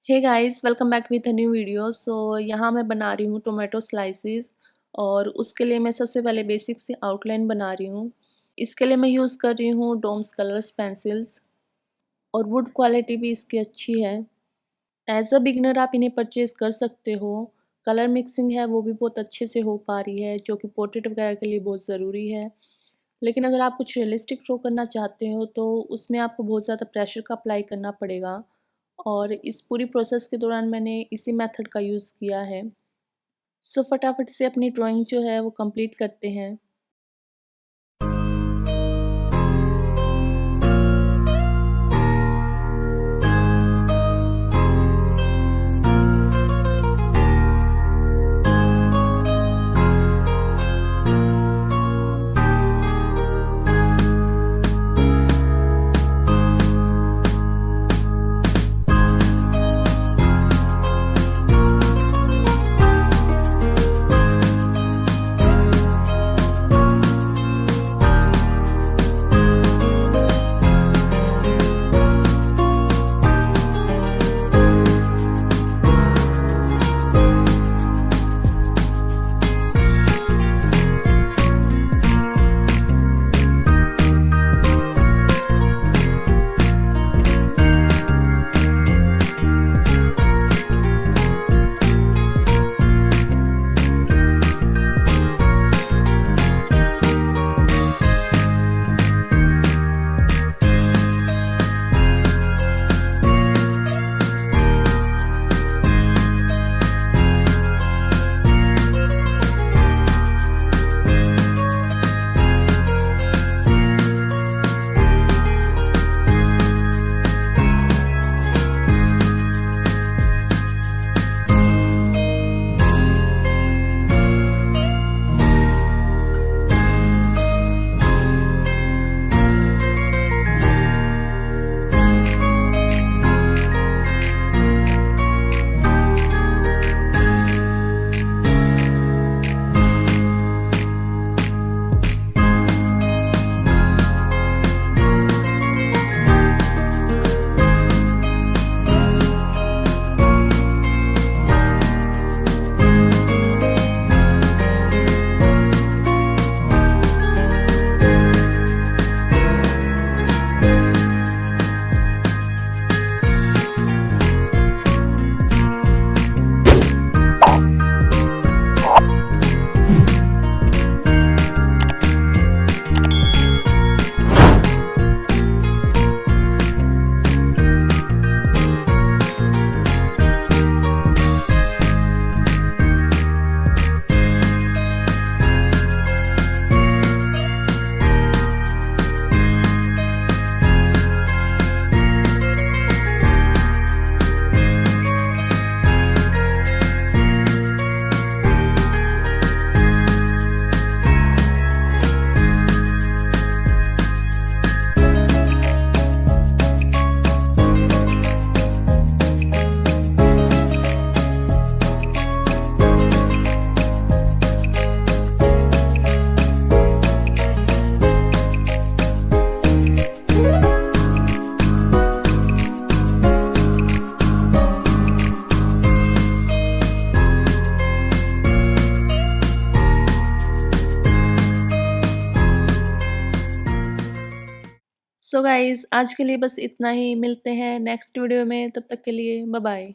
Hey guys, welcome back with a new video. यहाँ मैं बना रही हूँ टोमेटो स्लाइसेस और उसके लिए मैं सबसे पहले बेसिक सी आउटलाइन बना रही हूँ। इसके लिए मैं यूज़ कर रही हूँ डोम्स कलर्स पेंसिल्स और वुड क्वालिटी भी इसकी अच्छी है। एज अ बिगनर आप इन्हें परचेज़ कर सकते हो। कलर मिक्सिंग है वो भी बहुत अच्छे से हो पा रही है, जो कि पोर्ट्रेट वगैरह के लिए बहुत ज़रूरी है। लेकिन अगर आप कुछ रियलिस्टिक ड्रॉ करना चाहते हो तो उसमें आपको बहुत ज़्यादा प्रेशर का अप्लाई करना पड़ेगा और इस पूरी प्रोसेस के दौरान मैंने इसी मेथड का यूज़ किया है। सो फटाफट से अपनी ड्राइंग जो है वो कंप्लीट करते हैं। सो गाइस, आज के लिए बस इतना ही। मिलते हैं नेक्स्ट वीडियो में, तब तक के लिए बाय बाय।